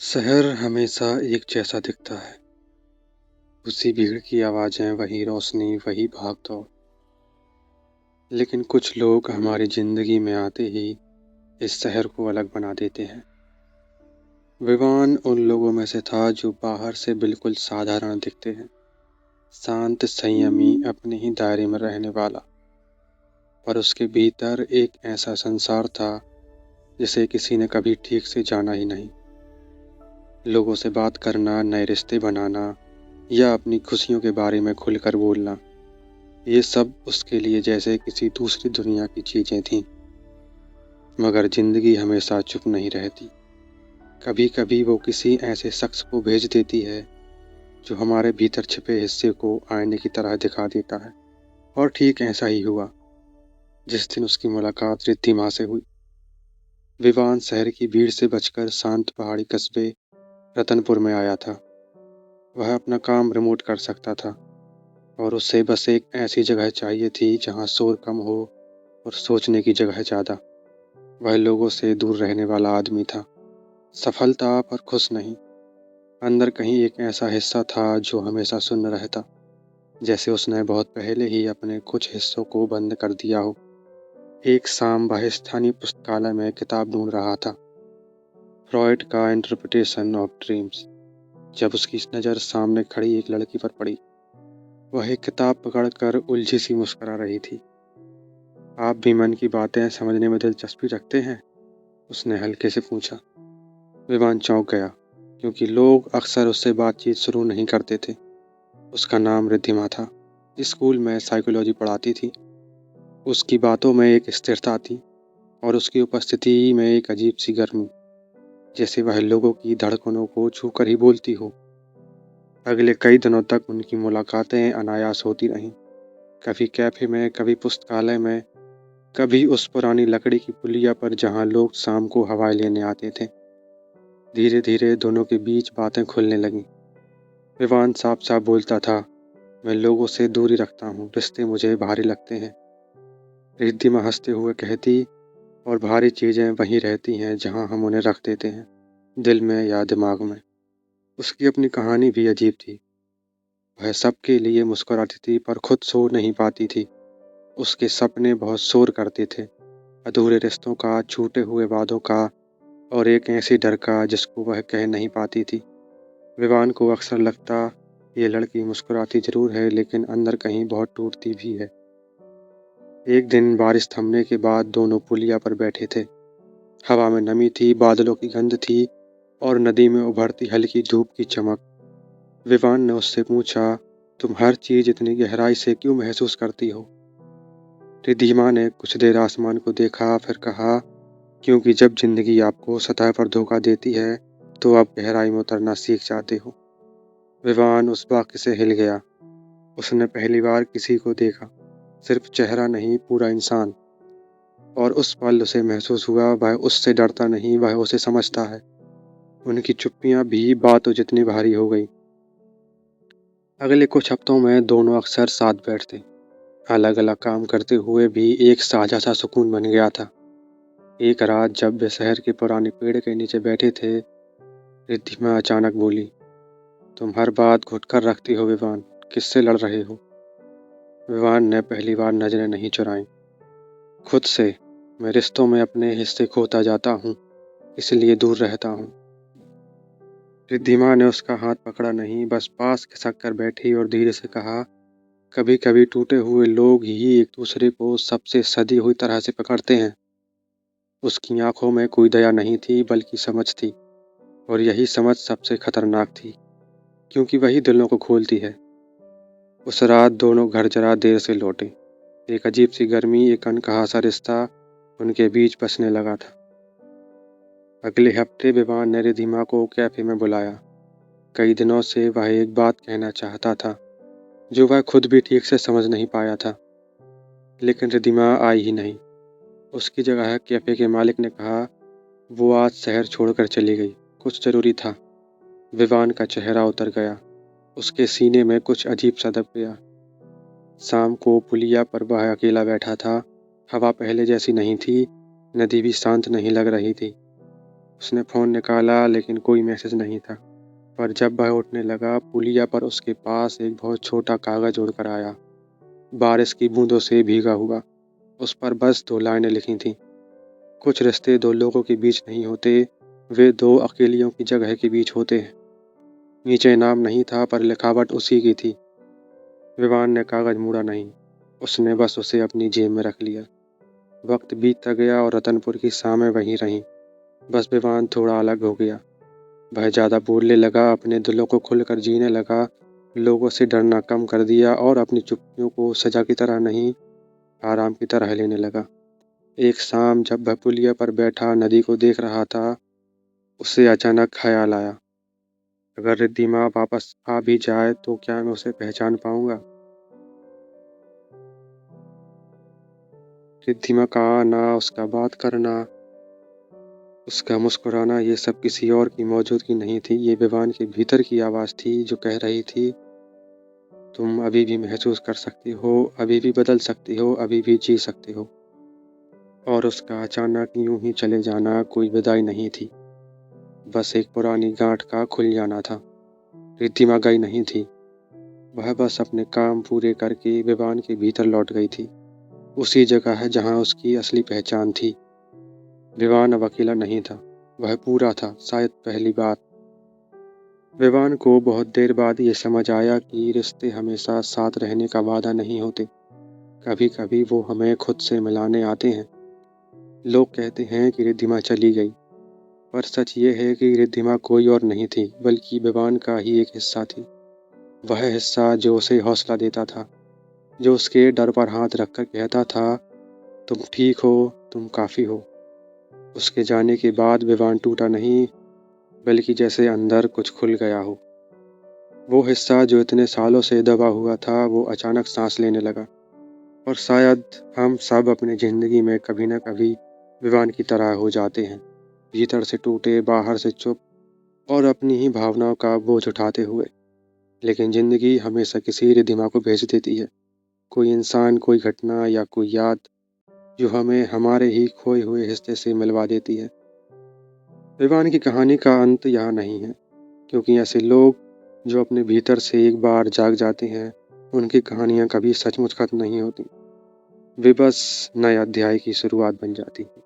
शहर हमेशा एक जैसा दिखता है। उसी भीड़ की आवाज़ें, वही रोशनी, वही भाग-दौड़। लेकिन कुछ लोग हमारी ज़िंदगी में आते ही इस शहर को अलग बना देते हैं। विवान उन लोगों में से था जो बाहर से बिल्कुल साधारण दिखते हैं। शांत, संयमी, अपने ही दायरे में रहने वाला। पर उसके भीतर एक ऐसा संसार था जिसे किसी ने कभी ठीक से जाना ही नहीं। लोगों से बात करना, नए रिश्ते बनाना या अपनी खुशियों के बारे में खुलकर बोलना, ये सब उसके लिए जैसे किसी दूसरी दुनिया की चीजें थीं। मगर जिंदगी हमेशा चुप नहीं रहती। कभी कभी वो किसी ऐसे शख्स को भेज देती है जो हमारे भीतर छिपे हिस्से को आईने की तरह दिखा देता है। और ठीक ऐसा ही हुआ जिस दिन उसकी मुलाकात रिद्धिमा से हुई। विवान शहर की भीड़ से बचकर शांत पहाड़ी कस्बे रतनपुर में आया था। वह अपना काम रिमोट कर सकता था और उसे बस एक ऐसी जगह चाहिए थी जहाँ शोर कम हो और सोचने की जगह ज़्यादा। वह लोगों से दूर रहने वाला आदमी था। सफल था पर खुश नहीं। अंदर कहीं एक ऐसा हिस्सा था जो हमेशा सुन्न रहता, जैसे उसने बहुत पहले ही अपने कुछ हिस्सों को बंद कर दिया हो। एक शाम वह स्थानीय पुस्तकालय में किताब ढूंढ रहा था, फ्रॉइड का इंटरप्रिटेशन ऑफ ड्रीम्स, जब उसकी नज़र सामने खड़ी एक लड़की पर पड़ी। वह एक किताब पकड़कर उलझी सी मुस्कुरा रही थी। आप भी मन की बातें समझने में दिलचस्पी रखते हैं? उसने हल्के से पूछा। विवान चौंक गया, क्योंकि लोग अक्सर उससे बातचीत शुरू नहीं करते थे। उसका नाम रिद्धिमा था। स्कूल में साइकोलॉजी पढ़ाती थी। उसकी बातों में एक स्थिरता थी और उसकी उपस्थिति में एक अजीब सी गर्मी, जैसे वह लोगों की धड़कनों को छूकर ही बोलती हो। अगले कई दिनों तक उनकी मुलाकातें अनायास होती रहीं। कभी कैफे में, कभी पुस्तकालय में, कभी उस पुरानी लकड़ी की पुलिया पर जहाँ लोग शाम को हवाएं लेने आते थे। धीरे धीरे दोनों के बीच बातें खुलने लगीं। विवान साफ साफ बोलता था, मैं लोगों से दूरी रखता हूँ, रिश्ते मुझे भारी लगते हैं। रिद्धिमा हंसते हुए कहती, और भारी चीज़ें वहीं रहती हैं जहाँ हम उन्हें रख देते हैं, दिल में या दिमाग में। उसकी अपनी कहानी भी अजीब थी। वह सबके लिए मुस्कुराती थी पर खुद सो नहीं पाती थी। उसके सपने बहुत शोर करते थे, अधूरे रिश्तों का, छूटे हुए वादों का और एक ऐसी डर का जिसको वह कह नहीं पाती थी। विवान को अक्सर लगता, ये लड़की मुस्कुराती जरूर है लेकिन अंदर कहीं बहुत टूटती भी है। एक दिन बारिश थमने के बाद दोनों पुलिया पर बैठे थे। हवा में नमी थी, बादलों की गंध थी और नदी में उभरती हल्की धूप की चमक। विवान ने उससे पूछा, तुम हर चीज इतनी गहराई से क्यों महसूस करती हो? रिद्धिमा ने कुछ देर आसमान को देखा, फिर कहा, क्योंकि जब जिंदगी आपको सतह पर धोखा देती है तो आप गहराई में उतरना सीख जाते हो। विवान उस वाक्य से हिल गया। उसने पहली बार किसी को देखा, सिर्फ चेहरा नहीं, पूरा इंसान। और उस पल उसे महसूस हुआ, वह उससे डरता नहीं, वह उसे समझता है। उनकी चुप्पियां भी बातों जितनी भारी हो गई। अगले कुछ हफ्तों में दोनों अक्सर साथ बैठते, अलग अलग काम करते हुए भी एक साझा सा सुकून बन गया था। एक रात जब वे शहर के पुराने पेड़ के नीचे बैठे थे, रिद्धिमा अचानक बोली, तुम हर बात घुट कर रखती हो विवान, किससे लड़ रहे हो? विवान ने पहली बार नजरें नहीं चुराई। खुद से। मैं रिश्तों में अपने हिस्से खोता जाता हूँ, इसलिए दूर रहता हूँ। रिद्धिमा ने उसका हाथ पकड़ा नहीं, बस पास खिसक कर बैठी और धीरे से कहा, कभी कभी टूटे हुए लोग ही एक दूसरे को सबसे सदी हुई तरह से पकड़ते हैं। उसकी आंखों में कोई दया नहीं थी, बल्कि समझ थी। और यही समझ सबसे खतरनाक थी, क्योंकि वही दिलों को खोलती है। उस रात दोनों घर जरा देर से लौटे। एक अजीब सी गर्मी, एक अनकहा सा रिश्ता उनके बीच बसने लगा था। अगले हफ्ते विवान ने रिद्धिमा को कैफे में बुलाया। कई दिनों से वह एक बात कहना चाहता था, जो वह खुद भी ठीक से समझ नहीं पाया था। लेकिन रिद्धिमा आई ही नहीं। उसकी जगह कैफे के मालिक ने कहा, वो आज शहर छोड़कर चली गई, कुछ जरूरी था। विवान का चेहरा उतर गया। उसके सीने में कुछ अजीब सा दब गया। शाम को पुलिया पर वह अकेला बैठा था। हवा पहले जैसी नहीं थी, नदी भी शांत नहीं लग रही थी। उसने फ़ोन निकाला लेकिन कोई मैसेज नहीं था। पर जब वह उठने लगा, पुलिया पर उसके पास एक बहुत छोटा कागज़ उड़कर आया, बारिश की बूंदों से भीगा हुआ। उस पर बस 2 लाइनें लिखी थीं। कुछ रिश्ते 2 लोगों के बीच नहीं होते, वे 2 अकेलियों की जगह के बीच होते हैं। नीचे नाम नहीं था पर लिखावट उसी की थी। विवान ने कागज़ मोड़ा नहीं, उसने बस उसे अपनी जेब में रख लिया। वक्त बीतता गया और रतनपुर की शामें वहीं रहीं। बस विवान थोड़ा अलग हो गया। वह ज़्यादा बोलने लगा, अपने दिलों को खुलकर जीने लगा, लोगों से डरना कम कर दिया और अपनी चुप्पियों को सजा की तरह नहीं, आराम की तरह लेने लगा। एक शाम जब वह पुलिया पर बैठा नदी को देख रहा था, उसे अचानक ख्याल आया, अगर रिद्धिमा वापस आ भी जाए तो क्या मैं उसे पहचान पाऊंगा? रिद्धिमा का आना, उसका बात करना, उसका मुस्कुराना, ये सब किसी और की मौजूदगी नहीं थी। ये विवान के भीतर की आवाज़ थी जो कह रही थी, तुम अभी भी महसूस कर सकती हो, अभी भी बदल सकती हो, अभी भी जी सकती हो। और उसका अचानक यूं ही चले जाना कोई विदाई नहीं थी, बस एक पुरानी गांठ का खुल जाना था। रिद्धिमा गई नहीं थी, वह बस अपने काम पूरे करके विवान के भीतर लौट गई थी, उसी जगह है जहाँ उसकी असली पहचान थी। विवान अब अकेला नहीं था, वह पूरा था, शायद पहली बार। विवान को बहुत देर बाद ये समझ आया कि रिश्ते हमेशा साथ रहने का वादा नहीं होते। कभी कभी वो हमें खुद से मिलाने आते हैं। लोग कहते हैं कि रिद्धिमा चली गई, पर सच ये है कि रिद्धिमा कोई और नहीं थी, बल्कि विवान का ही एक हिस्सा थी। वह हिस्सा जो उसे हौसला देता था, जो उसके डर पर हाथ रखकर कहता था, तुम ठीक हो, तुम काफ़ी हो। उसके जाने के बाद विवान टूटा नहीं, बल्कि जैसे अंदर कुछ खुल गया हो। वो हिस्सा जो इतने सालों से दबा हुआ था, वो अचानक सांस लेने लगा। और शायद हम सब अपनी ज़िंदगी में कभी न कभी विवान की तरह हो जाते हैं, भीतर से टूटे, बाहर से चुप और अपनी ही भावनाओं का बोझ उठाते हुए। लेकिन ज़िंदगी हमेशा किसी रिद्धिमा को भेज देती है, कोई इंसान, कोई घटना या कोई याद, जो हमें हमारे ही खोए हुए हिस्से से मिलवा देती है। विवान की कहानी का अंत यहाँ नहीं है, क्योंकि ऐसे लोग जो अपने भीतर से एक बार जाग जाते हैं, उनकी कहानियाँ कभी सचमुच खत्म नहीं होती। वे बस नए अध्याय की शुरुआत बन जाती हैं।